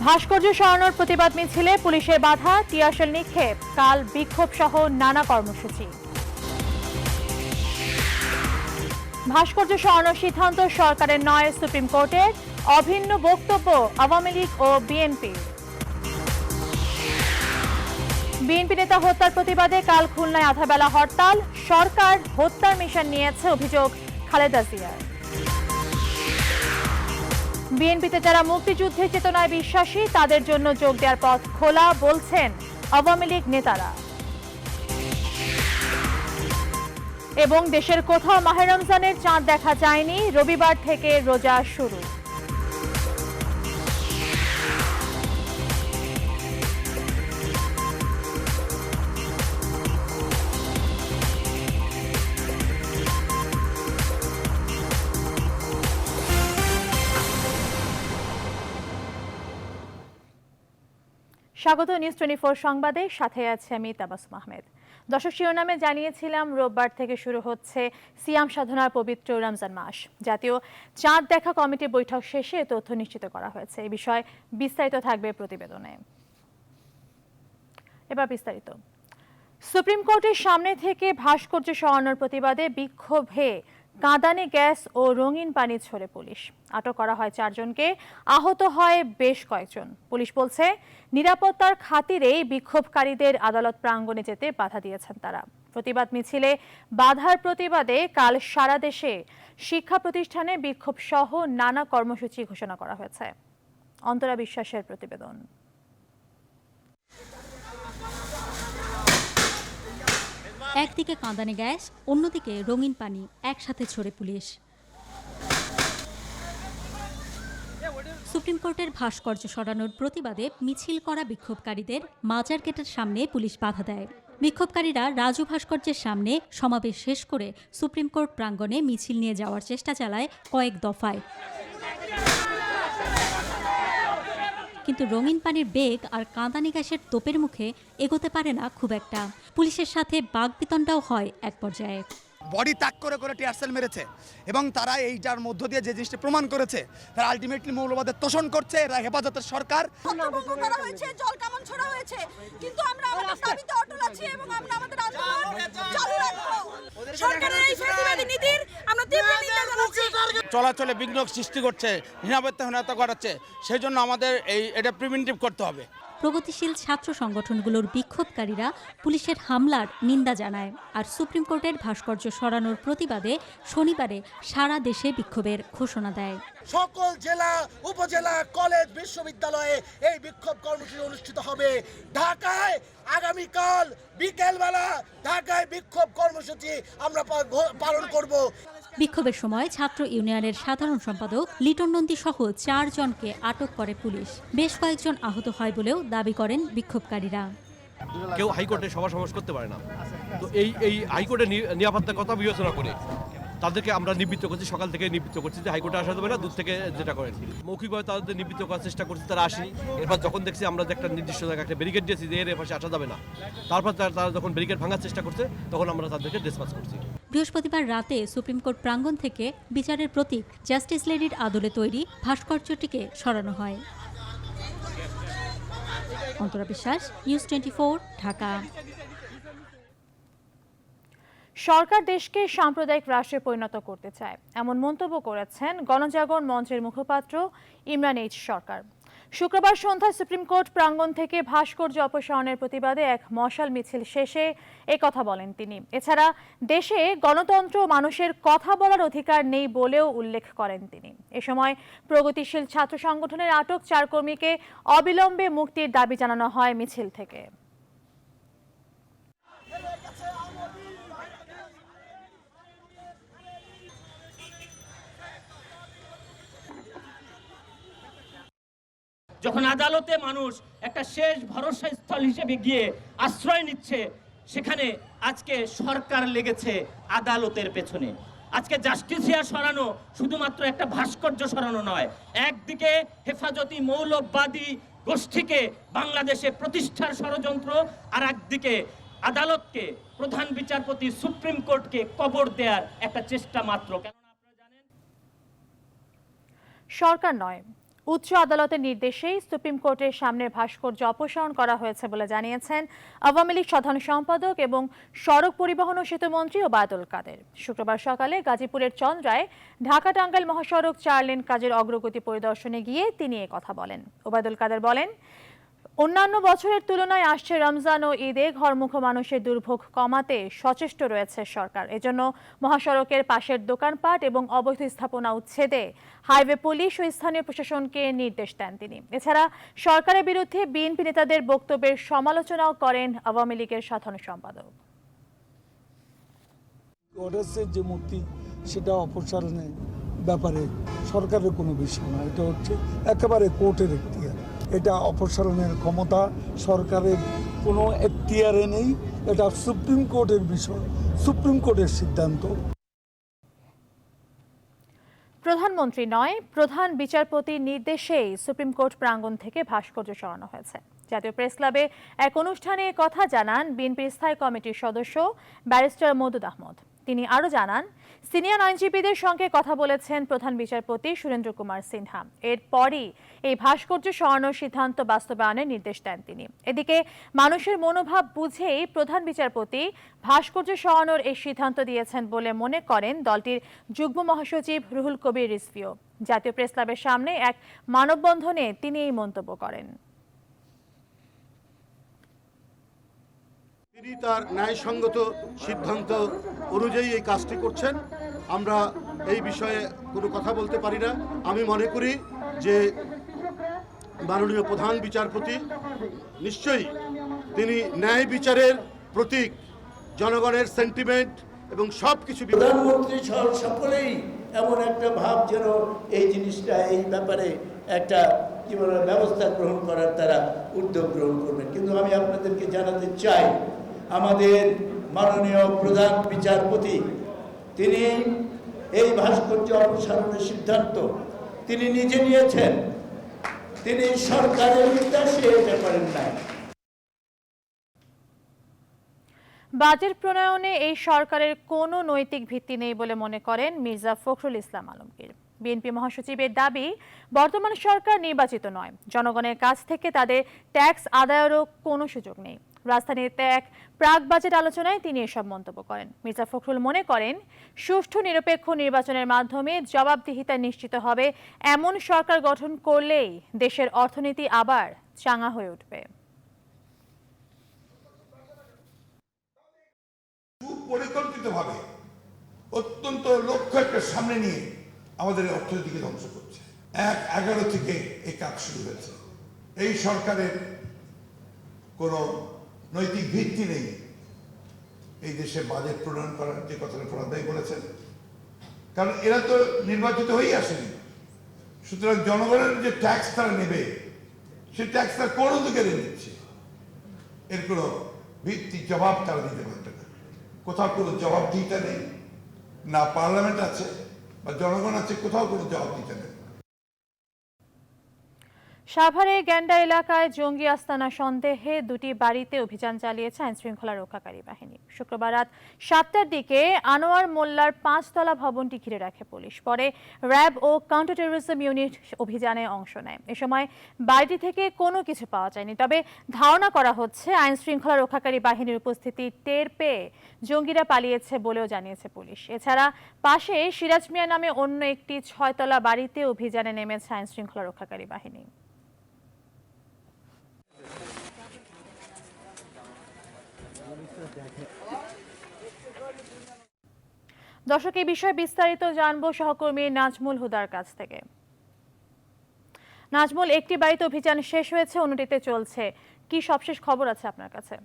ভাস্কর্য সরানোর প্রতিবাদ মিছিলে পুলিশের বাধা, টিয়ারশেল নিক্ষেপ, কাল বিক্ষোভ সহ নানা কর্মসূচি। ভাস্কর্য সরানোর সিদ্ধান্ত সরকারের নয়, সুপ্রিম কোর্টের। অভিন্ন বক্তব্য আওয়ামী লীগ ও বিএনপি। বিএনপি নেতা হত্যার প্রতিবাদে কাল খুলনায় আধাবেলা হরতাল। সরকার হত্যার মিশন নিয়েছে অভিযোগ খালেদা জিয়ার। বিএনপিতে যারা মুক্তিযুদ্ধের চেতনায় বিশ্বাসী তাদের জন্য যোগ দেওয়ার পথ খোলা, বলছেন আওয়ামী লীগ নেতারা। এবং দেশের কোথাও মাহে রমজানের চাঁদ দেখা যায়নি, রবিবার থেকে রোজা শুরু। স্বাগত নিউজ 24 সংবাদে, সাথে আছে আমি তাবাসসুম আহমেদ। দর্শক, শিরোনামে জানিয়েছিলাম রোববার থেকে শুরু হচ্ছে সিয়াম সাধনার পবিত্র রমজান মাস। জাতীয় চাঁদ দেখা কমিটির বৈঠক শেষে তথ্য নিশ্চিত করা হয়েছে। এই বিষয়ে বিস্তারিত থাকবে প্রতিবেদনে। এবার বিস্তারিত। সুপ্রিম কোর্টের সামনে থেকে ভাস্কর্য সরানোর প্রতিবাদে বিক্ষোভে কাঁদানে গ্যাস ও রঙিন পানি ছোড়ে পুলিশ। আটক করা হয় 4 জনকে, আহত হয় বেশ কয়েকজন। পুলিশ বলছে, নিরাপত্তার খাতিরেই বিক্ষোভকারীদের আদালত প্রাঙ্গণে যেতে বাধা দিয়েছেন তারা। প্রতিবাদ মিছিলে বাধার প্রতিবাদে কাল সারা দেশে শিক্ষা প্রতিষ্ঠানে বিক্ষোভ সহ নানা কর্মসূচি ঘোষণা করা হয়েছে। অন্তরা বিশ্বাসের প্রতিবেদন। একদিকে কাঁদানে গ্যাস, অন্যদিকে রঙিন পানি একসাথে ছড়ে পুলিশ। সুপ্রিম কোর্টের ভাস্কর্য সরানোর প্রতিবাদে মিছিল করা বিক্ষোভকারীদের মাজার গেটের সামনে পুলিশ বাধা দেয়। বিক্ষোভকারীরা রাজু ভাস্কর্যের সামনে সমাবেশ শেষ করে সুপ্রিম কোর্ট প্রাঙ্গণে মিছিল নিয়ে যাওয়ার চেষ্টা চালায় কয়েক দফায়। কিন্তু রঙিন পানির বেগ আর কাঁদানে গ্যাসের তোপের মুখে এগোতে পারে না খুব একটা। পুলিশের সাথে বাগবিতণ্ডাও হয় এক পর্যায়ে। বডি তাক করে করে টিয়ারশেল মেরেছে এবং তারা এইটার মধ্য দিয়ে যে জিনিসটা প্রমাণ করেছে, তারা আলটিমেটলি মৌলবাদের তোষণ করছে। এরা হেফাজতের সরকার। জল কামান ছোড়া হয়েছে, কিন্তু আমরা আমাদের দাবিতে অটল আছি এবং আমরা আমাদের আন্দোলন চালু রাখবো। সরকারের এই ফ্যাসিবাদী নীতির আমরা তীব্র নিন্দা জানাচ্ছি। চলাচলে বিঘ্ন সৃষ্টি করছে, নিরাপত্তাহীনতা ঘটাচ্ছে। সেই জন্য আমাদের এটা প্রিভেন্টিভ করতে হবে। প্রগতিশীল ছাত্র সংগঠনগুলোর বিক্ষোভকারীরা পুলিশের হামলার নিন্দা জানায়। আর সুপ্রিম কোর্টের ভাস্কর্য সরানোর প্রতিবাদে শনিবারে সারা দেশে বিক্ষোভের ঘোষণা দেয়। সকল জেলা, উপজেলা, কলেজ, বিশ্ববিদ্যালয়ে এই বিক্ষোভ কর্মসূচি অনুষ্ঠিত হবে। ঢাকায় আগামীকাল বিকেলবেলা ঢাকায় বিক্ষোভ কর্মসূচি আমরা পালন করব। বিক্ষোভের সময় ছাত্র ইউনিয়নের সাধারণ সম্পাদক লিটন নন্দী সহ 4 জনকে আটক করে পুলিশ। বেশ কয়েকজন আহত হয় বলেও দাবি করেন বিক্ষোভকারীরা। কেউ হাইকোর্টে সভা সমাবেশ করতে পারে না, তো এই হাইকোর্টের নিরাপত্তার কথা বিবেচনা করে তাদেরকে আমরা নিবৃত্ত করছি, সকাল থেকে নিবৃত্ত করছি যে হাইকোর্টে আসা যাবে না, দূর থেকে যেটা করেন। মৌখিকভাবে তাদের নিবৃত্ত করার চেষ্টা করছি, তারা আসেনি। এরপর যখন দেখছি আমরা যে একটা নির্দিষ্ট জায়গায় একটা ব্যারিকেড দিয়েছি যে এর পাশে আসা যাবে না, তারপর তারা যখন ব্যারিকেড ভাঙার চেষ্টা করছে তখন আমরা তাদেরকে ডিসপাস করছি। বৃহস্পতিবার রাতে সুপ্রিম কোর্ট প্রাঙ্গণ থেকে বিচারের প্রতীক জাস্টিস লেডির আদলে তৈরি ভাস্কর্যটিকে সরানো হয়। অন্তরা বিশ্বাস, নিউজ 24, ঢাকা। সরকার দেশকে সাম্প্রদায়িক রাষ্ট্রে পরিণত করতে চায়, এমন মন্তব্য করেছেন গণজাগরণ মঞ্চের মুখপাত্র ইমরান এইচ সরকার। শুক্রবার সন্ধ্যায় সুপ্রিম কোর্ট প্রাঙ্গণ থেকে ভাস্কর্য অপসারণের প্রতিবাদে এক মশাল মিছিল শেষে কথা বলেন তিনি। এছাড়া দেশে গণতন্ত্র, মানুষের কথা বলার অধিকার নেই বলেও উল্লেখ করেন তিনি। এ সময় প্রগতিশীল ছাত্র সংগঠনের আটক 4 কর্মীকে অবিলম্বে মুক্তির দাবি জানানো হয় মিছিল থেকে। যখন আদালতে মানুষ একটা শেষ ভরসা স্থল হিসেবে গিয়ে আশ্রয় নিচ্ছে, সেখানে আজকে সরকার লেগেছে আদালতের পেছনে। আজকে জাস্টিসিয়া সরানো শুধুমাত্র একটা ভাস্কর্য সরানো নয়, একদিকে হেফাজতি মৌলবাদী গোষ্ঠীকে বাংলাদেশে প্রতিষ্ঠার ষড়যন্ত্র, আর একদিকে আদালতকে, প্রধান বিচারপতি, সুপ্রিম কোর্টকে কবর দেওয়ার একটা চেষ্টা মাত্র। কেননা আপনারা জানেন, সরকার নয়, উচ্চ আদালতের নির্দেশেই সুপ্রিম কোর্টের সামনের ভাস্কর্য অপসারণ করা হয়েছে বলে জানিয়েছেন আওয়ামী লীগ সাধারণ সম্পাদক এবং সড়ক পরিবহন ও সেতুমন্ত্রী ওবায়দুল কাদের। শুক্রবার সকালে গাজীপুরের চন্দ্রায় ঢাকা টাঙ্গাইল মহাসড়ক 4 লেন কাজের অগ্রগতি পরিদর্শনে গিয়ে তিনি এ কথা বলেন। ওবায়দুল কাদের বলেন, অন্যান্য বছরের তুলনায় আসছে রমজান ও ঈদে ঘরমুখো মানুষের দুর্ভোগ কমাতে সচেষ্ট রয়েছে সরকার। এজন্য মহাসড়কের পাশের দোকানপাট এবং অবৈধ স্থাপনা উচ্ছেদে হাইওয়ে পুলিশ ও স্থানীয় প্রশাসনকে নির্দেশ দেন তিনি। এছাড়া সরকারের বিরুদ্ধে বিএনপি নেতাদের বক্তব্যের সমালোচনাও করেন আওয়ামী লীগের সাধারণ সম্পাদক। ওডেসের যে মূর্তি সেটা অপসারণের ব্যাপারে সরকারের কোনো বিষয় না, এটা হচ্ছে একেবারে কোর্টের এখতিয়ার। এটা অপসারণের ক্ষমতা সরকারের কোনো এখতিয়ারে নেই, এটা সুপ্রিম কোর্টের বিষয়, সুপ্রিম কোর্টের সিদ্ধান্ত। প্রধানমন্ত্রী নয়, প্রধান বিচারপতির নির্দেশেই সুপ্রিম কোর্ট প্রাঙ্গণ থেকে ভাস্কর্য সরানো হয়েছে। জাতীয় প্রেস ক্লাবে এক অনুষ্ঠানে কথা জানান বিএনপির স্থায়ী কমিটির সদস্য ব্যারিস্টার মওদুদ আহমদ। তিনি আরও জানান, সিনিয়র আইনজীবীদের সঙ্গে কথা বলেছেন প্রধান বিচারপতি সুরেন্দ্র কুমার সিনহা। এরপরই এই ভাস্কর্য সরানোর সিদ্ধান্ত বাস্তবায়নের নির্দেশ দেন তিনি। এদিকে মানুষের মনোভাব বুঝেই প্রধান বিচারপতি ভাস্কর্য সরানোর এই সিদ্ধান্ত দিয়েছেন বলে মনে করেন দলটির যুগ্ম মহাসচিব রুহুল কবির রিজভীও। জাতীয় প্রেস ক্লাবের সামনে এক মানববন্ধনে তিনি এই মন্তব্য করেন। তিনি তার ন্যায়সঙ্গত সিদ্ধান্ত অনুযায়ী এই কাজটি করছেন। আমরা এই বিষয়ে কোনো কথা বলতে পারি না। আমি মনে করি যে মাননীয় প্রধান বিচারপতি নিশ্চয়ই তিনি ন্যায় বিচারের প্রতীক, জনগণের সেন্টিমেন্ট এবং সব কিছু। প্রধানমন্ত্রী সহ সকলেই এমন একটা ভাব যেন এই জিনিসটা, এই ব্যাপারে একটা কি বলে ব্যবস্থা গ্রহণ করার তারা উদ্যোগ গ্রহণ করবেন। কিন্তু আমি আপনাদেরকে জানাতে চাই, আমাদের মাননীয় প্রধান বিচারপতি তিনি এই ভাস্কর্য অপসারণের সিদ্ধান্ত তিনি নিজে নিয়েছেন। তিনি সরকারের নির্দেশে এটা করেন নাই। বাজেট প্রণয়নে এই সরকারের কোনো নৈতিক ভিত্তি নেই বলে মনে করেন মির্জা ফখরুল ইসলাম আলমগীর। বিএনপি মহাসচিবের দাবি, বর্তমান সরকার নির্বাচিত নয়, জনগণের কাছ থেকে তাদের ট্যাক্স আদায়েরও কোনো সুযোগ নেই। রাজধানীতে এক প্রাক বাজেট আলোচনায় তিনি এসব মন্তব্য করেন। মির্জা ফখরুল মনে করেন, সুষ্ঠু নিরপেক্ষ নির্বাচনের মাধ্যমে জবাবদিহিতা নিশ্চিত হবে এমন সরকার গঠন করলেই দেশের অর্থনীতি আবার চাঙা হয়ে উঠবে। সুপরিকল্পিতভাবে অত্যন্ত লক্ষ্য একটা সামনে নিয়ে আমাদের অর্থনীতিকে ধ্বংস করছে। 1/11 থেকে এই কাজ শুরু হয়েছে। এই সরকারের কোনো নৈতিক ভিত্তি নেই এই দেশে বাজেট প্রণয়ন করার, যে কথাটা প্রধানমন্ত্রী বলেছেন, কারণ এরা তো নির্বাচিত হয়েই আসেনি। সুতরাং জনগণের যে ট্যাক্স তারা নেবে, সেই ট্যাক্স তারা কোন অধিকারে নিচ্ছে, এর কোনো ভিত্তি জবাব তারা দিতে পারবে না। কোথাও কোনো জবাবদিহিতা নেই, না পার্লামেন্ট আছে বা জনগণ আছে, কোথাও কোনো জবাবদিহিতা নেই। সাভারে গ্যান্ডা এলাকায় জঙ্গি আস্তানা সন্দেহে দুটি বাড়িতে অভিযান চালিয়েছে আইনশৃঙ্খলা রক্ষাকারী বাহিনী। শুক্রবার রাত 7টার দিকে আনোয়ার মোল্লার 5তলা ভবনটি ঘিরে রাখে পুলিশ। পরে র্যাব ও কাউন্টার টেররিজম ইউনিট অভিযানে অংশ নেয়। এ সময় বাড়িটি থেকে কোনো কিছু পাওয়া যায়নি, তবে ধারণা করা হচ্ছে আইনশৃঙ্খলা রক্ষাকারী বাহিনীর উপস্থিতি টের পেয়ে জঙ্গিরা পালিয়েছে বলেও জানিয়েছে পুলিশ। এছাড়া পাশে সিরাজ মিয়া নামে অন্য একটি 6তলা বাড়িতে অভিযানে নেমেছে আইনশৃঙ্খলা রক্ষাকারী বাহিনী। দর্শক, এই বিষয়ে বিস্তারিত জানবো সহকর্মী নাজমুল হুদার কাছ থেকে। নাজমুল, একটি বাড়িতে অভিযান শেষ হয়েছে, অন্যটিতে চলছে, কি সবশেষ খবর আছে আপনার কাছে?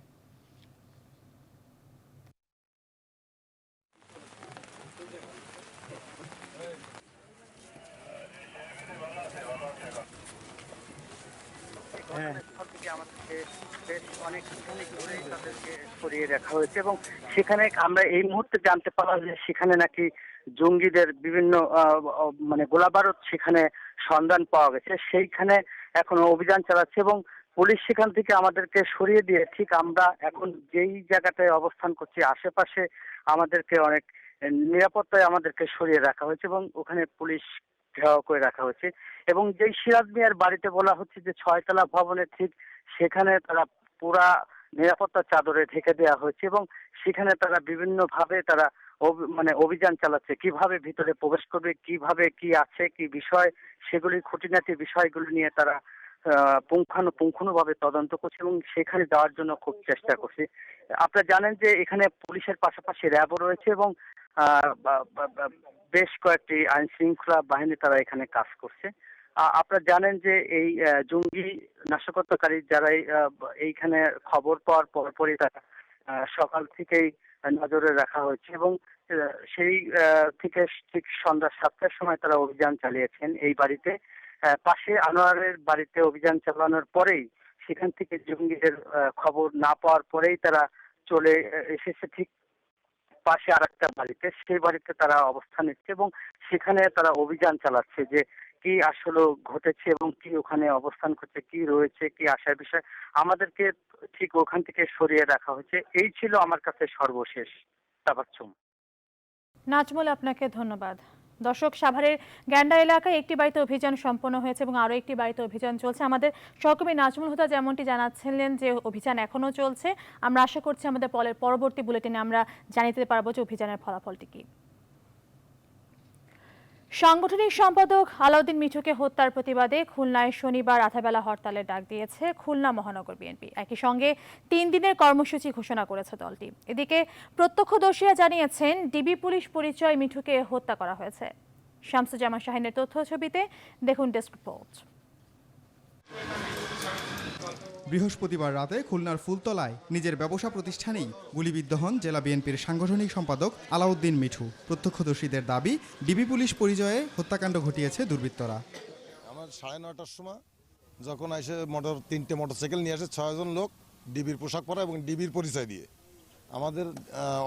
অনেকখানি দূরে তাদেরকে সরিয়ে রাখা হয়েছে এবং সেখানে আমরা এই মুহূর্তে জানতে পারলাম যে সেখানে নাকি জঙ্গিদের বিভিন্ন মানে গোলাবারুদ সেখানে সন্ধান পাওয়া গেছে। সেইখানে এখন অভিযান চালাচ্ছে এবং পুলিশ সেখান থেকে আমাদেরকে সরিয়ে দিয়ে ঠিক আমরা এখন যেই জায়গাটায় অবস্থান করছি আশেপাশে আমাদেরকে অনেক নিরাপত্তায় আমাদেরকে সরিয়ে রাখা হয়েছে এবং ওখানে পুলিশ ঘেরাও করে রাখা হয়েছে। এবং যেই সিরাজ মিয়ার বাড়িতে বলা হচ্ছে যে 6তলা ভবনের ঠিক সেখানে তারা পুরা নিরাপত্তা চাদরে ঢেকে দেওয়া হয়েছে এবং সেখানে তারা বিভিন্নভাবে তারা মানে অভিযান চালাচ্ছে, কিভাবে ভিতরে প্রবেশ করবে, কিভাবে কি আছে কি বিষয়, সেগুলি খুঁটিনাটি বিষয়গুলি নিয়ে তারা পুঙ্খানুপুঙ্খানুভাবে তদন্ত করছে এবং সেখানে যাওয়ার জন্য খুব চেষ্টা করছে। আপনারা জানেন যে এখানে পুলিশের পাশাপাশি র্যাবও রয়েছে এবং বেশ কয়েকটি আইন শৃঙ্খলা বাহিনী তারা এখানে কাজ করছে। আপনারা জানেন যে এই জঙ্গি নাশকতাকারী যারা এইখানে খবর পাওয়ার পরপরই তারা সকাল থেকেই নজরে রাখা হয়েছে এবং সেই থেকে ঠিক সন্ধ্যা 7টার সময় তারা অভিযান চালিয়েছেন এই বাড়িতে। পাশে আনোয়ারের বাড়িতে অভিযান চালানোর পরেই সেখান থেকে জঙ্গিদের খবর না পাওয়ার পরেই তারা চলে এসেছে ঠিক পাশে আরেকটা বাড়িতে, সেই বাড়িতে তারা অবস্থান নিচ্ছে এবং সেখানে তারা অভিযান চালাচ্ছে যে কি আসলে ঘটেছে এবং কি ওখানে অবস্থান করছে, কি রয়েছে, কি আসার বিষয়। আমাদেরকে ঠিক ওখান থেকে সরিয়ে রাখা হয়েছে। এই ছিল আমার কাছে সর্বশেষ। তাবাচ্চুম। নাজমুল, আপনাকে ধন্যবাদ। দর্শক, সাভারের গ্যান্ডা এলাকায় একটি বাড়িতে অভিযান সম্পন্ন হয়েছে এবং আরও একটি বাড়িতে অভিযান চলছে। আমাদের সহকর্মী নাজমুল হুদা যেমনটি জানাচ্ছিলেন যে অভিযান এখনও চলছে। আমরা আশা করছি আমাদের পরবর্তী বুলেটিনে আমরা জানিয়ে দিতে পারবো যে অভিযানের ফলাফলটি কি। সাংগঠনিক সম্পাদক আলাউদ্দিন মিঠুকে হত্যার প্রতিবাদে খুলনায় শনিবার রাতেবেলা হরতালের ডাক দিয়েছে খুলনা মহানগর বিএনপি। একই সঙ্গে 3 দিনের কর্মসূচি ঘোষণা করেছে দলটি। এদিকে প্রত্যক্ষদর্শীরা জানিয়েছেন ডিবি পুলিশ পরিচয় মিঠুকে হত্যা করা হয়েছে। শামসুজ্জামান শাহিনের তথ্য ছবিতে দেখুন ডেস্ক রিপোর্ট। বৃহস্পতিবার রাতে খুলনার ফুলতলায় নিজের ব্যবসা প্রতিষ্ঠানেই গুলিবিদ্ধ হন জেলা বিএনপির সাংগঠনিক সম্পাদক আলাউদ্দিন মিঠু। প্রত্যক্ষদর্শীদের দাবি, ডিবি পুলিশ পরিচয়ে হত্যাকাণ্ড ঘটিয়েছে দুর্বৃত্তরা। আমার 9:30টার সময় যখন এসে 3টে মোটরসাইকেল নিয়ে আসে 6 জন লোক ডিবির পোশাক পরা এবং ডিবির পরিচয় দিয়ে আমাদের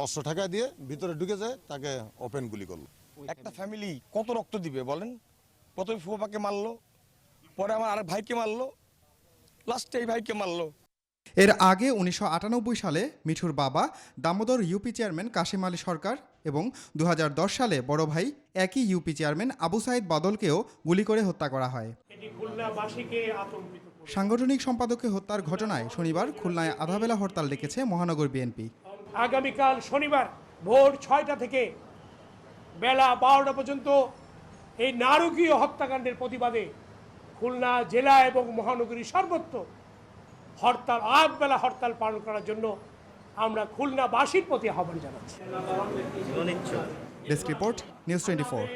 অস্ত্র ঠেকা দিয়ে ভিতরে ঢুকে যায়, তাকে ওপেন গুলি করলো। একটা ফ্যামিলি কত রক্ত দিবে বলেন? প্রথমে ফুফাকে মারলো, পরে আমার আরেক ভাইকে মারলো, লাস্টে এই ভাইকে মারলো। এর আগে 1998 সালে মিঠুর বাবা দামোদর ইউপি চেয়ারম্যান কাশিম আলী সরকার এবং 2010 সালে বড় ভাই একই ইউপি চেয়ারম্যান আবু সাইদ বাদলকেও গুলি করে হত্যা করা হয়। সাংগঠনিক সম্পাদককে হত্যার ঘটনায় শনিবার খুলনায় আধাবেলা হরতাল ডেকেছে মহানগর বিএনপি। আগামীকাল শনিবার ভোর 6টা থেকে বেলা 12টা পর্যন্ত এই নারকীয় হত্যাকাণ্ডের প্রতিবাদে খুলনা জেলা এবং মহানগরী সর্বত্র হরতাল, আগবেলা হরতাল পালন করার জন্য আমরা খুলনাবাসীর প্রতি আহ্বান জানাচ্ছি। Desk report, news 24।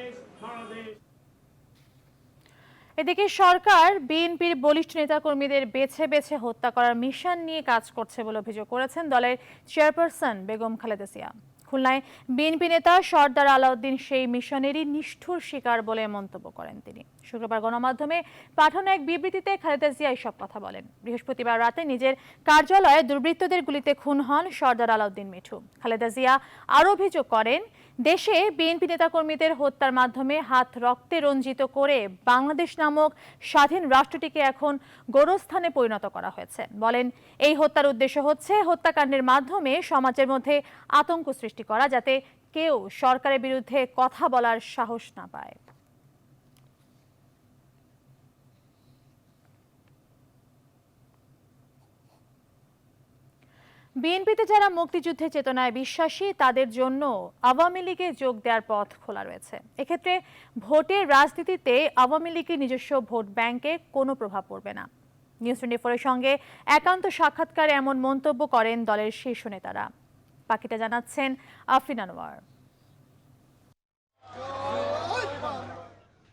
এদিকে সরকার বিএনপির বলিষ্ঠ নেতাকর্মীদের বেছে বেছে হত্যা করার মিশন নিয়ে কাজ করছে বলে অভিযোগ করেছেন দলের চেয়ারপারসন বেগম খালেদা জিয়া। খুলনায় বিএনপি নেতা সর্দার আলাউদ্দিন সেই মিশনেরই নিষ্ঠুর শিকার বলে মন্তব্য করেন তিনি। শুক্রবার গণমাধ্যমে পাঠানো এক বিবৃতিতে খালেদা জিয়া এসব কথা বলেন। বৃহস্পতিবার রাতে নিজের কার্যালয়ে দুর্বৃত্তদের গুলিতে খুন হন সর্দার আলাউদ্দিন মিঠু। খালেদা জিয়া আরও অভিযোগ করেন, দেশে বিএনপি নেতাকর্মীদের হত্যার মাধ্যমে হাত রক্তে রঞ্জিত করে বাংলাদেশ নামক স্বাধীন রাষ্ট্রটিকে এখন গোরস্থানে পরিণত করা হয়েছে। বলেন, এই হত্যার উদ্দেশ্য হচ্ছে হত্যাকাণ্ডের মাধ্যমে সমাজের মধ্যে আতঙ্ক সৃষ্টি করা, যাতে কেউ সরকারের বিরুদ্ধে কথা বলার সাহস না পায়। বিএনপিতে যারা মুক্তিযুদ্ধের চেতনায় বিশ্বাসী তাদের জন্য আওয়ামী লীগে যোগ দেওয়ার পথ খোলা রয়েছে। এক্ষেত্রে ভোটের রাজনীতিতে আওয়ামী লীগের নিজস্ব ভোট ব্যাংকে কোনো প্রভাব পড়বে না। নিউজ 24-এর সঙ্গে একান্ত সাক্ষাৎকারে এমন মন্তব্য করেন দলের শীর্ষ নেতারা। বাকিটা জানাচ্ছেন আফরিন আনোয়ার।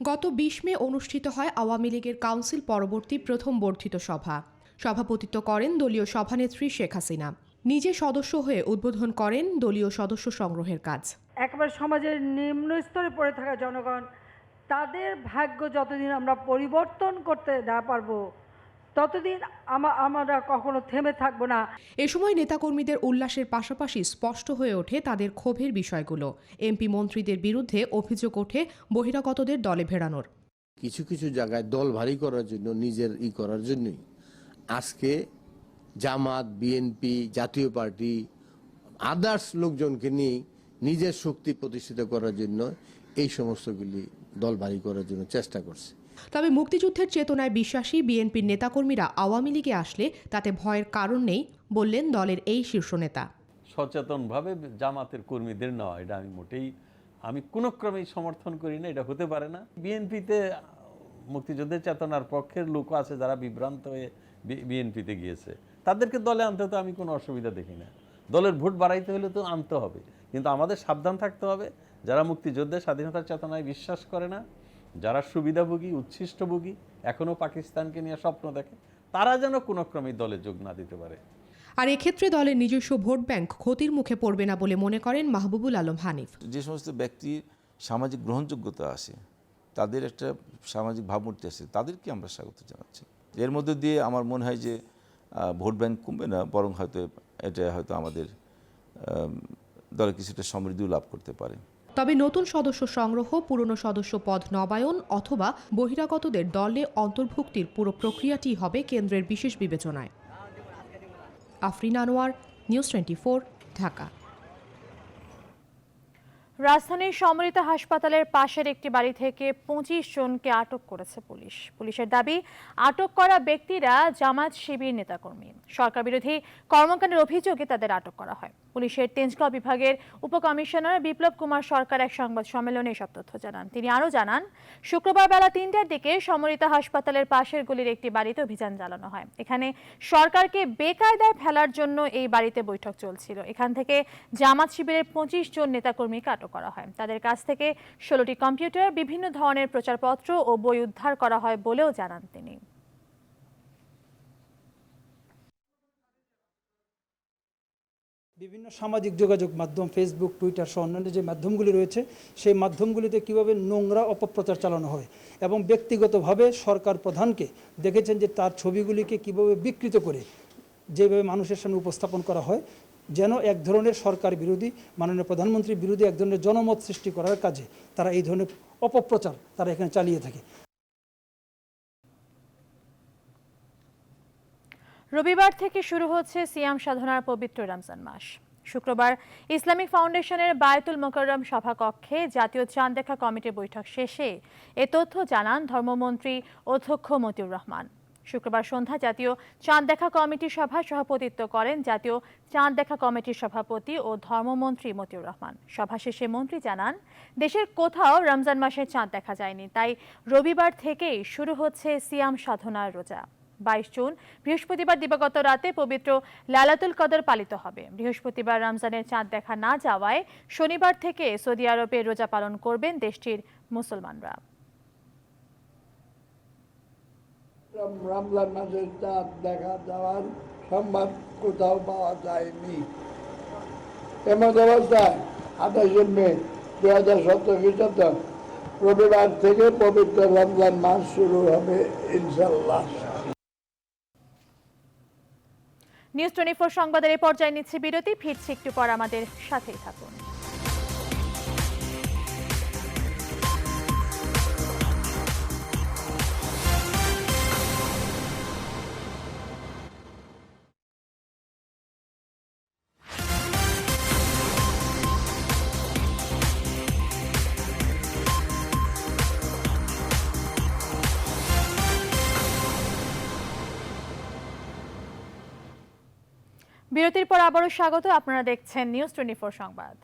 গত 20 মে অনুষ্ঠিত হয় আওয়ামী লীগের কাউন্সিল পরবর্তী প্রথম বর্ধিত সভা। সভাপতিত্ব করেন দলীয় সভানেত্রী শেখ হাসিনা। নিজে সদস্য হয়ে উদ্বোধন করেন দলীয় সদস্য সংগ্রহের কাজ। একেবারে সমাজের নিম্ন স্তরে পড়ে থাকা জনগণ, তাদের ভাগ্য যতদিন আমরা পরিবর্তন করতে না পারবো ততদিন আমরা কখনো থেমে থাকবো না। এ সময় নেতাকর্মীদের উল্লাসের পাশাপাশি স্পষ্ট হয়ে ওঠে তাদের ক্ষোভের বিষয়গুলো। এমপি মন্ত্রীদের বিরুদ্ধে অভিযোগ ওঠে বহিরাগতদের দলে ভেড়ানোর। কিছু কিছু জায়গায় দল ভারী করার জন্য, নিজের করার জন্যই আজকে জামাত, বিএনপি, জাতীয় পার্টি, আদার্স লোকজনকে নিয়ে নিজের শক্তি প্রতিষ্ঠিত করার জন্য এই সমস্তগুলি দল ভারী করার জন্য চেষ্টা করছে। তবে মুক্তিযুদ্ধের চেতনায় বিশ্বাসী বিএনপির নেতাকর্মীরা আওয়ামী লীগে আসলে তাতে ভয়ের কারণ নেই বললেন দলের এই শীর্ষ নেতা। সচেতনভাবে জামাতের কর্মীদের নেওয়া এটা আমি কোনো ক্রমেই সমর্থন করি না, এটা হতে পারে না। বিএনপিতে মুক্তিযুদ্ধের চেতনার পক্ষের লোক আছে যারা বিভ্রান্ত হয়ে বিএনপিতে গিয়েছে, তাদেরকে দলে আনতে তো আমি কোনো অসুবিধা দেখি না। দলের ভোট বাড়াইতে হলে তো আনতে হবে, কিন্তু আমাদের সাবধান থাকতে হবে যারা মুক্তিযুদ্ধের স্বাধীনতার চেতনায় বিশ্বাস করে না, যারা সুবিধাভোগী উচ্ছিষ্টভোগী এখনও পাকিস্তানকে নিয়ে স্বপ্ন দেখে, তারা যেন কোনো ক্রমেই দলে যোগ না দিতে পারে। আর এক্ষেত্রে দলের নিজস্ব ভোট ব্যাংক ক্ষতির মুখে পড়বে না বলে মনে করেন মাহবুবুল আলম হানিফ। যে সমস্ত ব্যক্তির সামাজিক গ্রহণযোগ্যতা আছে, তাদের একটা সামাজিক ভাবমূর্তি আছে, তাদেরকে আমরা স্বাগত জানাচ্ছি। এর মধ্যে দিয়ে আমার মনে হয় যে ভোট ব্যাংক কমবে না, বরং এটা হয়তো আমাদের দলে কিছুটা সমৃদ্ধিও লাভ করতে পারে। তবে নতুন সদস্য সংগ্রহ, পুরনো সদস্য পদ নবায়ন অথবা বহিরাগতদের দলে অন্তর্ভুক্তির পুরো প্রক্রিয়াটি হবে কেন্দ্রের বিশেষ বিবেচনায়। আফরিন আনোয়ার, নিউজ 24, ঢাকা। রাজধানীর সমৃদ্ধ হাসপাতালের পাশের একটি বাড়ি থেকে 25 জনকে আটক করেছে পুলিশ। পুলিশের দাবি, আটক করা ব্যক্তিরা জামায়াত শিবির নেতাকর্মী। সরকার বিরোধী কর্মকাণ্ডের অভিযোগে তাদের আটক করা হয়। পুলিশের তেজগাঁও বিভাগের উপকমিশনার বিপ্লব কুমার সরকার এক সংবাদ সম্মেলনে এসব তথ্য জানান। তিনি আরও জানান, শুক্রবার বেলা 3টার দিকে সমৃদ্ধ হাসপাতালের পাশের গলির একটি বাড়িতে অভিযান চালানো হয়। এখানে সরকারকে বেকায়দায় ফেলার জন্য এই বাড়িতে বৈঠক চলছিল। এখান থেকে জামায়াত শিবিরের 25 জন নেতাকর্মীকে আটক করা হয়। তাদের কাছ থেকে 16টি কম্পিউটার, বিভিন্ন ধরনের প্রচারপত্র ও বই উদ্ধার করা হয় বলেও জানান তিনি। বিভিন্ন সামাজিক যোগাযোগ মাধ্যম, ফেসবুক, টুইটার সহ অন্যান্য যে মাধ্যমগুলি রয়েছে, সেই মাধ্যমগুলিতে কীভাবে নোংরা অপপ্রচার চালানো হয় এবং ব্যক্তিগতভাবে সরকার প্রধানকে দেখেছেন যে তার ছবিগুলিকে কীভাবে বিকৃত করে যেভাবে মানুষের সামনে উপস্থাপন করা হয়, যেন এক ধরনের সরকার বিরোধী, মাননীয় প্রধানমন্ত্রী বিরোধী এক ধরনের জনমত সৃষ্টি করার কাজে তারা এই ধরনের অপপ্রচার তারা এখানে চালিয়ে থাকে। রবিবার থেকে শুরু হচ্ছে সিয়াম সাধনার পবিত্র রমজান মাস। শুক্রবার ইসলামিক ফাউন্ডেশনের বায়তুল মোকাররম সভাকক্ষে জাতীয় চাঁদ দেখা কমিটির বৈঠক শেষে এ তথ্য জানান ধর্মমন্ত্রী অধ্যক্ষ মতিউর রহমান। শুক্রবার সন্ধ্যা জাতীয় চাঁদ দেখা কমিটির সভায় সভাপতিত্ব করেন জাতীয় চাঁদ দেখা কমিটির সভাপতি ও ধর্মমন্ত্রী মতিউর রহমান। সভা শেষে মন্ত্রী জানান, দেশের কোথাও রমজান মাসে চাঁদ দেখা যায়নি, তাই রবিবার থেকেই শুরু হচ্ছে সিয়াম সাধনার রোজা। 22 জুন বৃহস্পতিবার দিবাগত রাতে পবিত্র লাইলাতুল কদর পালিত হবে। বৃহস্পতিবার রমজানের চাঁদ দেখা না যাওয়ায় শনিবার থেকে সৌদি আরবে রোজা পালন করবেন দেশটির মুসলমানরা। রমজান মাসের চাঁদ দেখা যাওয়ার সংবাদ কোথাও পাওয়া যায়নি। এমন অবস্থায় 28 মে 2017 খ্রিস্টাব্দ রবিবার থেকে পবিত্র রমজান মাস শুরু হবে ইনশাআল্লাহ। নিউজ 24 সংবাদের এই পর্যায়ে নিচ্ছে বিরতি। ফিরছি একটু পর, আমাদের সাথেই থাকুন। বিরতির পর আবারও স্বাগত। আপনারা দেখছেন নিউজ 24 সংবাদ।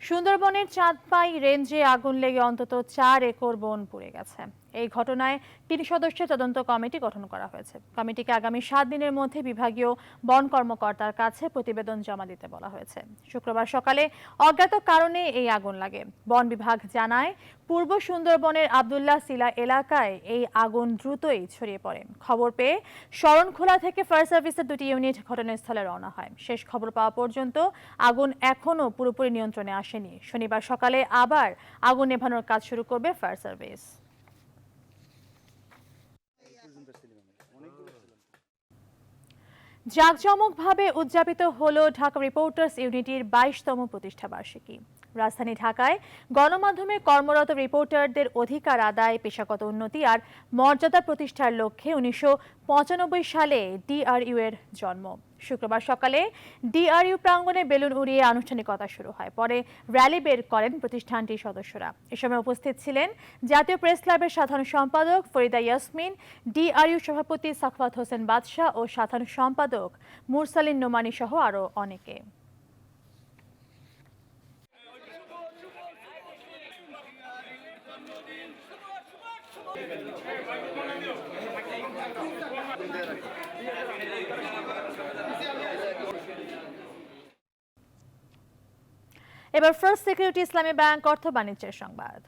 সুন্দরবনের চাঁদপাই রেঞ্জে আগুন লেগে অন্তত 4 একর বন পুড়ে গেছে। এই ঘটনায় 3 সদস্যের তদন্ত কমিটি গঠন করা হয়েছে। কমিটিকে আগামী 7 দিনের মধ্যে বিভাগীয় বন কর্মকর্তার কাছে প্রতিবেদন জমা দিতে বলা হয়েছে। শুক্রবার সকালে অজ্ঞাত কারণে এই আগুন লাগে। বন বিভাগ জানায়, পূর্ব সুন্দরবনের আব্দুল্লাহ সিলা এলাকায় এই আগুন দ্রুতই ছড়িয়ে পড়ে। খবর পেয়ে শরণখোলা থেকে ফায়ার সার্ভিসের 2টি ইউনিট ঘটনাস্থলে রওনা হয়। শেষ খবর পাওয়া পর্যন্ত আগুন এখনও পুরোপুরি নিয়ন্ত্রণে আসেনি। শনিবার সকালে আবার আগুন নেভানোর কাজ শুরু করবে ফায়ার সার্ভিস। জাঁকজমকভাবে উদযাপিত হলো ঢাকা রিপোর্টার্স ইউনিটির 22তম প্রতিষ্ঠা বার্ষিকী। রাজধানী ঢাকায় গণমাধ্যমে কর্মরত রিপোর্টারদের অধিকার আদায়, পেশাগত উন্নতি আর মর্যাদা প্রতিষ্ঠার লক্ষ্যে 1995 সালে ডিআরইউ এর জন্ম। শুক্রবার সকালে ডিআরইউ প্রাঙ্গণে বেলুন উড়িয়ে আনুষ্ঠানিকতা শুরু হয়। পরে র্যালি বের করেন প্রতিষ্ঠানটির সদস্যরা। এ সময় উপস্থিত ছিলেন জাতীয় প্রেস ক্লাবের সাধারণ সম্পাদক ফরিদা ইয়াসমিন, ডিআরইউ সভাপতি সাখাওয়াত হোসেন বাদশাহ ও সাধারণ সম্পাদক মুরসালিন নোমানী সহ আরও অনেকে। এবার ফার্স্ট সিকিউরিটি ইসলামী ব্যাংক অর্থ বাণিজ্যের সংবাদ।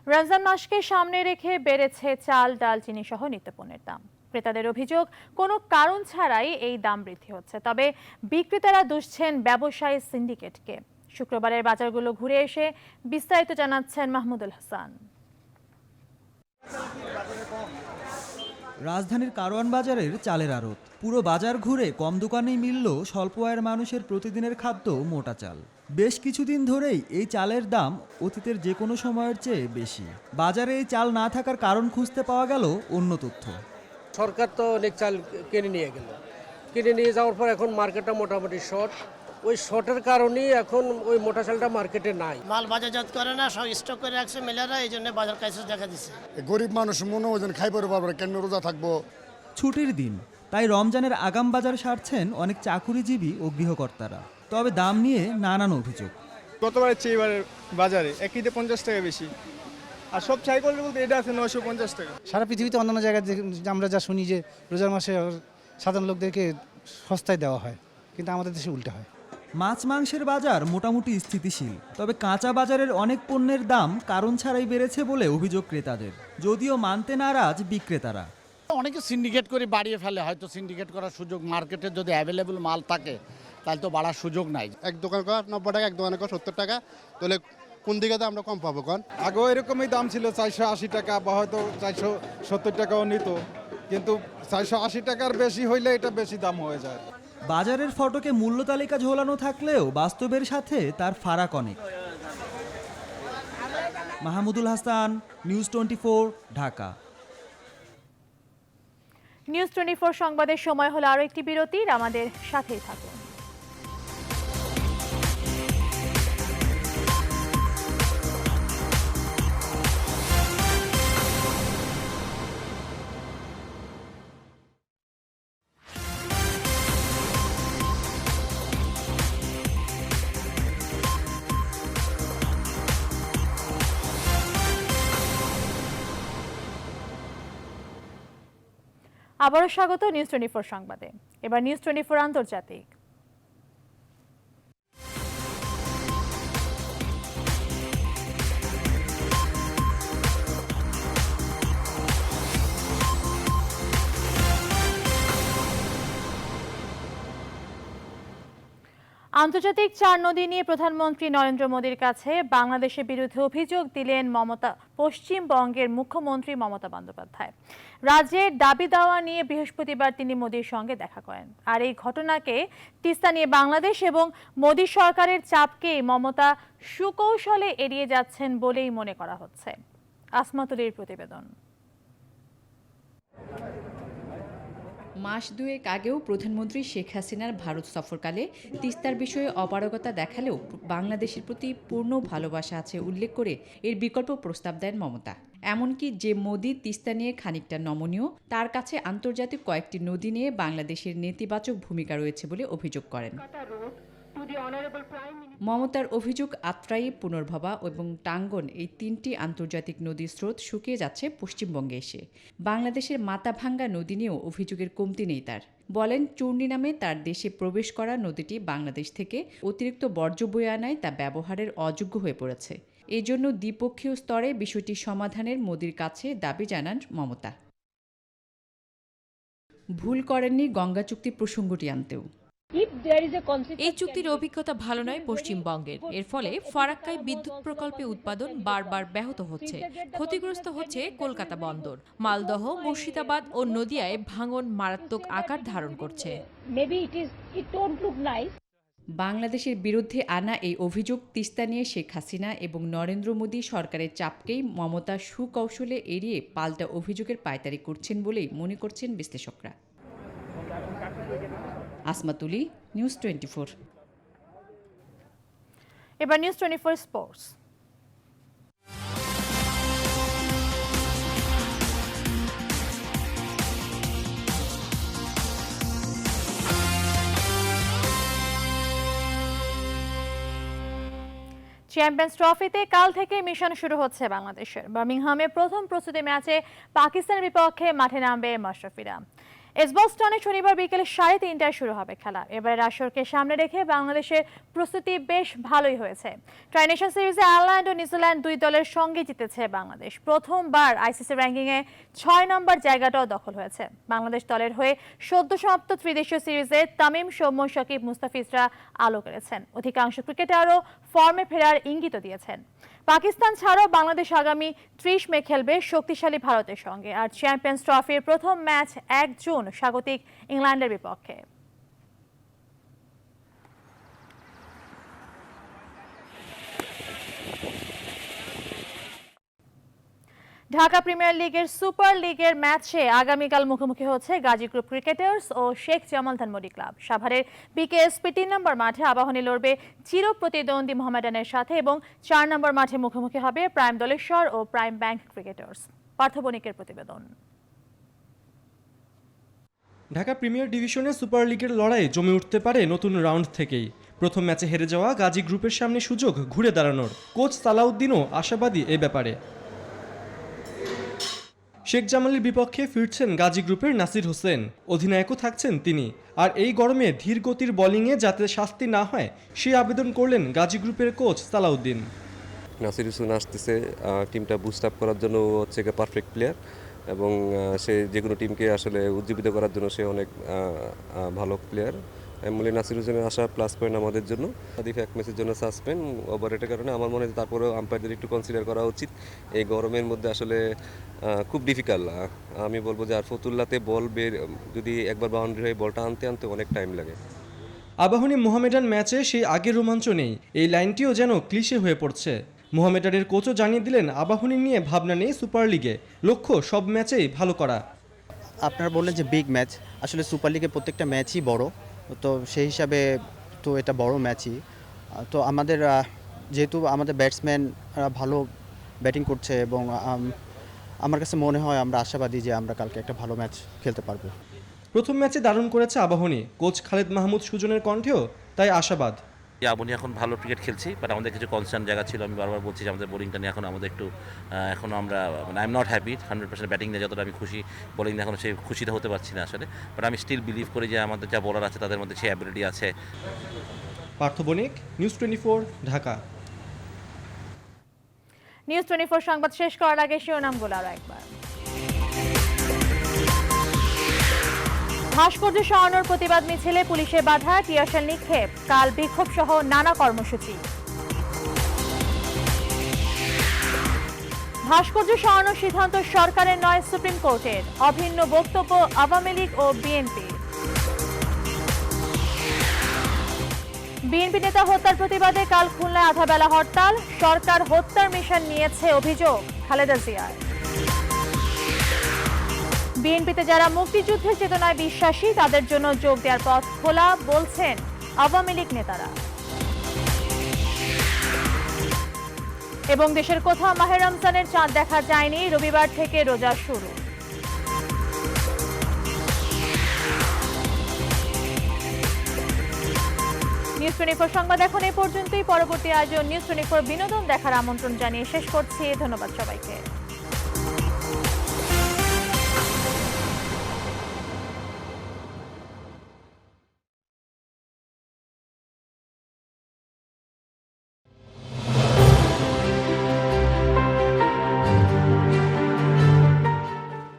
রমজান মাসকে সামনে রেখে বেড়েছে চাল, ডাল, চিনি সহ নিত্যপণ্যের দাম। ক্রেতাদের অভিযোগ, কোনো কারণ ছাড়াই এই দাম বৃদ্ধি হচ্ছে। তবে বিক্রেতারা দুষছেন ব্যবসায়ী সিন্ডিকেটকে। শুক্রবারের বাজারগুলো ঘুরে এসে বিস্তারিত জানাচ্ছেন মাহমুদুল হাসান। রাজধানীর কারওয়ান বাজারের চালের আড়ত, পুরো বাজার ঘুরে কম দোকানেই মিলল স্বল্প আয়ের মানুষের প্রতিদিনের খাদ্য মোটা চাল। বেশ কিছুদিন ধরেই এই চালের দাম অতীতের যে কোনো সময়ের চেয়ে বেশি। বাজারে এই চাল না থাকার কারণ খুঁজতে পাওয়া গেল অন্য তথ্য। সরকার তো অনেক চাল কিনে নিয়ে গেল, কিনে নিয়ে যাওয়ার পর এখন মার্কেটটা মোটামুটি শর্ট। ওই শর্টের কারণেই এখন ওই মোটা চালটা মার্কেটে নাই। মাল বাজারজাত করে না, সব স্টক করে রাখছে মেলারা, এই জন্য বাজার ক্রাইসিস দেখা দিচ্ছে। গরিব মানুষ মনে হয় খাইবার পারবে, কেন রোজা থাকবো। ছুটির দিন, তাই রমজানের আগাম বাজার সারছেন অনেক চাকুরিজীবী ও গৃহকর্তারা। তবে দাম নিয়ে নানান অভিযোগ। গতবারের চেয়ে এবারের বাজারে একইতে 50 টাকা বেশি, আর সব চাই করলে বলতে এটা আছে 950 টাকা। সারা পৃথিবীতে অন্যান্য জায়গায় আমরা যা শুনি যে রোজার মাসে সাধারণ লোকদেরকে সস্তায় দেওয়া হয়, কিন্তু আমাদের দেশে উল্টো হয়। মাছ মাংসের বাজার মোটামুটি স্থিতিশীল, তবে কাঁচা বাজারের অনেক পণ্যের দাম কারণ ছাড়াই বেড়েছে বলে অভিযোগ ক্রেতাদের, যদিও মানতে নারাজ বিক্রেতারা। অনেকে সিন্ডিকেট করে বাড়িয়ে ফেলে, হয়তো সিন্ডিকেট করার সুযোগ মার্কেটে যদি অ্যাভেলেবল মাল থাকে তাহলে তো বাড়ার সুযোগ নাই। এক দোকান কর 90 টাকা, এক দোকানে কর 70 টাকা, তাহলে কোন দিকে আমরা কম পাবো? কোন আগেও এরকমই দাম ছিল 480 টাকা বা হয়তো 470 টাকাও নিত, কিন্তু 480 টাকার বেশি হইলে এটা বেশি দাম হয়ে যায়। বাজারের ফটকে মূল্য তালিকা ঝোলানো থাকলেও বাস্তবের সাথে তার ফারাক অনেক। মাহমুদুল হাসান, নিউজ 24, ঢাকা। নিউজ 24 সংবাদের সময় হলো আরও একটি বিরতির, আমাদের সাথেই থাকুন। আবারও স্বাগত নিউজ 24 সংবাদে। এবার নিউজ 24 আন্তর্জাতিক। আন্তর্জাতিক 4 নদী নিয়ে প্রধানমন্ত্রী নরেন্দ্র মোদীর কাছে বাংলাদেশের বিরুদ্ধে অভিযোগ দিলেন পশ্চিমবঙ্গের মুখ্যমন্ত্রী মমতা বন্দ্যোপাধ্যায়। রাজ্যের দাবি দাওয়া নিয়ে বৃহস্পতিবার তিনি মোদীর সঙ্গে দেখা করেন। আর এই ঘটনাকে তিস্তা নিয়ে বাংলাদেশ এবং মোদী সরকারের চাপকে মমতা সুকৌশলে এড়িয়ে যাচ্ছেন বলেই মনে করা হচ্ছে। আসমাতুলির প্রতিবেদন। মাস দুয়েক আগেও প্রধানমন্ত্রী শেখ হাসিনার ভারত সফরকালে তিস্তার বিষয়ে অপারগতা দেখালেও বাংলাদেশের প্রতি পূর্ণ ভালোবাসা আছে উল্লেখ করে এর বিকল্প প্রস্তাব দেন মমতা। এমনকি যে মোদি তিস্তা নিয়ে খানিকটা নমনীয়, তার কাছে আন্তর্জাতিক কয়েকটি নদী নিয়ে বাংলাদেশের নেতিবাচক ভূমিকা রয়েছে বলে অভিযোগ করেন। মমতার অভিযোগ, আত্রাই, পুনর্ভবা এবং টাঙ্গন এই 3টি আন্তর্জাতিক নদীর স্রোত শুকিয়ে যাচ্ছে পশ্চিমবঙ্গে এসে। বাংলাদেশের মাথাভাঙ্গা নদী নিয়েও অভিযোগের কমতি নেই তার। বলেন, চূর্ণী নামে তার দেশে প্রবেশ করা নদীটি বাংলাদেশ থেকে অতিরিক্ত বর্জ্য বয়ে আনায় তা ব্যবহারের অযোগ্য হয়ে পড়েছে। এজন্য দ্বিপক্ষীয় স্তরে বিষয়টি সমাধানের মোদির কাছে দাবি জানান মমতা। ভুল করেননি গঙ্গা চুক্তি প্রসঙ্গটি আনতেও। এই চুক্তির অভিজ্ঞতা ভালো নয় পশ্চিমবঙ্গের। এর ফলে ফারাক্কায় বিদ্যুৎ প্রকল্পে উৎপাদন বারবার ব্যাহত হচ্ছে। ক্ষতিগ্রস্ত হচ্ছে কলকাতা বন্দর। মালদহ, মুর্শিদাবাদ ও নদিয়ায় ভাঙন মারাত্মক আকার ধারণ করছে। বাংলাদেশের বিরুদ্ধে আনা এই অভিযোগ তিস্তা নিয়ে শেখ হাসিনা এবং নরেন্দ্র মোদী সরকারের চাপকেই মমতা সুকৌশলে এড়িয়ে পাল্টা অভিযোগের পায়তারি করছেন বলেই মনে করছেন বিশ্লেষকরা। আসমাতুলি, নিউজ 24। এবার নিউজ 24 স্পোর্টস। চ্যাম্পিয়ন্স ট্রফিতে কাল থেকে মিশন শুরু হচ্ছে বাংলাদেশের। বার্মিংহামে প্রথম প্রস্তুতি ম্যাচে পাকিস্তানের বিপক্ষে মাঠে নামবে মাশরাফিরা। এজবস্টনে শনিবার বিকেল 3:30টায় শুরু হবে খেলা। এবারের আসরকে সামনে রেখে বাংলাদেশের প্রস্তুতি বেশ ভালোই হয়েছে। ট্রাই নেশন সিরিজে আয়ারল্যান্ড ও নিউজিল্যান্ড দুই দলের সঙ্গে জিতেছে বাংলাদেশ। প্রথমবার আইসিসি র্যাঙ্কিংয়ে 6 নম্বর জায়গাটাও দখল হয়েছে। বাংলাদেশ দলের হয়ে সদ্য সমাপ্ত ত্রিদেশীয় সিরিজে তামিম, সৌম্য, সাকিব, মুস্তাফিজরা আলো করেছেন। অধিকাংশ ক্রিকেটারও ফর্মে ফেরার ইঙ্গিত দিয়েছেন। পাকিস্তান ছাড়াও বাংলাদেশ আগামী 30 মে খেলবে শক্তিশালী ভারতের সঙ্গে। আর চ্যাম্পিয়ন্স ট্রফির প্রথম ম্যাচ 1 জুন স্বাগতিক ইংল্যান্ডের বিপক্ষে। ঢাকা প্রিমিয়ার লিগের সুপার লিগের ম্যাচে আগামীকাল মুখোমুখি হচ্ছে গাজী গ্রুপ ক্রিকেটার্স ও শেখ জামাল ধানমন্ডি ক্লাব। সাভারের বিকেএসপি 3 নম্বর মাঠে আবাহনী লড়বে চির প্রতিদ্বন্দ্বী মোহামেডানের সাথে এবং 4 নম্বর মাঠে মুখোমুখি হবে প্রাইম দলেশ্বর ও প্রাইম ব্যাংক ক্রিকেটার্স। পার্থ বণিকের প্রতিবেদন। ঢাকা প্রিমিয়ার ডিভিশনে সুপার লিগের লড়াই জমে উঠতে পারে নতুন রাউন্ড থেকেই। প্রথম ম্যাচে হেরে যাওয়া গাজী গ্রুপের সামনে সুযোগ ঘুরে দাঁড়ানোর। কোচ সালাউদ্দিনও আশাবাদী এ ব্যাপারে। শেখ জামালের বিপক্ষে ফিরছেন গাজী গ্রুপের নাসির হোসেন। অধিনায়কও থাকছেন তিনি। আর এই গরমে ধীর গতির বোলিংয়ে যাতে শাস্তি না হয় সেই আবেদন করলেন গাজী গ্রুপের কোচ সালাউদ্দিন। নাসির হোসেন আসতেছে টিমটা বুস্ট আপ করার জন্য, ও হচ্ছে পারফেক্ট প্লেয়ার এবং সে যে কোনো টিমকে আসলে উজ্জীবিত করার জন্য সে অনেক ভালো প্লেয়ার। আমি বলি নাসির হোসেনের আসা প্লাস পয়েন্ট আমাদের জন্য। আদিফ 1 ম্যাচের জন্য সাসপেন্ড ওভারেটের কারণে আমার মনে হয় তারপরেও আম্পায়ারদের একটু কনসিডার করা উচিত। এই গরমের মধ্যে আসলে খুব ডিফিকাল্ট। আমি বলবো যে আর ফতুল্লাতে বল যদি একবার বাউন্ডারি হয়ে বলটা আনতে অনেক টাইম লাগে। আবাহনী মোহামেডান ম্যাচে সেই আগের রোমাঞ্চ নেই। এই লাইনটিও যেন ক্লিশে হয়ে পড়ছে। মোহামেডানের কোচও জানিয়ে দিলেন আবাহনী নিয়ে ভাবনা নেই সুপার লিগে, লক্ষ্য সব ম্যাচেই ভালো করা। আপনারা বললেন যে বিগ ম্যাচ, আসলে সুপার লিগে প্রত্যেকটা ম্যাচই বড়, তো সেই হিসাবে তো এটা বড় ম্যাচই। তো আমাদের যেহেতু আমাদের ব্যাটসম্যানরা ভালো ব্যাটিং করছে এবং আমার কাছে মনে হয় আমরা আশাবাদী যে আমরা কালকে একটা ভালো ম্যাচ খেলতে পারবো। প্রথম ম্যাচে দারুণ করেছে আবাহনী। কোচ খালেদ মাহমুদ সুজনের কণ্ঠেও তাই আশাবাদ। আবাহনী এখন ভালো ক্রিকেট খেলছি, বাট আমাদের কিছু কনসার্ন জায়গা ছিল। আমি বারবার বলছি যে আমাদের বোলিংটা নিয়ে এখন আমাদের একটু এখনও আমরা I am not happy 100% batting নিয়ে যতটা আমি খুশি, বোলিং নিয়ে এখন সেই খুশিটা হতে পারছি না আসলে। বাট আমি স্টিল বিলিভ করি যে আমাদের যা বোলার আছে তাদের মধ্যে সেই অ্যাবিলিটি আছে। পার্থ বণিক, নিউজ 24, ঢাকা। নিউজ 24 সংবাদ শেষ করার আগে শিরোনামগুলো আরো একবার। ভাস্কর্য সরানোর প্রতিবাদ মিছিলে পুলিশের বাধা, টিয়ারশেল নিক্ষেপ, কাল বিক্ষোভ সহ নানা কর্মসূচি। ভাস্কর্য সরানোর সিদ্ধান্ত সরকারের নয়, সুপ্রিম কোর্টের। অভিন্ন বক্তব্য আওয়ামী লীগ ও বিএনপি। বিএনপি নেতা হত্যার প্রতিবাদে কাল খুলনায় আধা বেলা হরতাল। সরকার হত্যার মিশন নিয়েছে অভিযোগ খালেদা জিয়ার। বিএনপিতে যারা মুক্তিযুদ্ধের চেতনায় বিশ্বাসী তাদের জন্য যোগ দেওয়ার পথ খোলা, বলছেন আওয়ামী লীগ নেতারা। এবং দেশের কোথাও মাহে রমজানের চাঁদ দেখা যায়নি, রবিবার থেকে রোজা শুরু। নিউজ 24 সংবাদ এখন এই পর্যন্তই। পরবর্তী আয়োজন নিউজ 24 বিনোদন দেখার আমন্ত্রণ জানিয়ে শেষ করছি। ধন্যবাদ সবাইকে।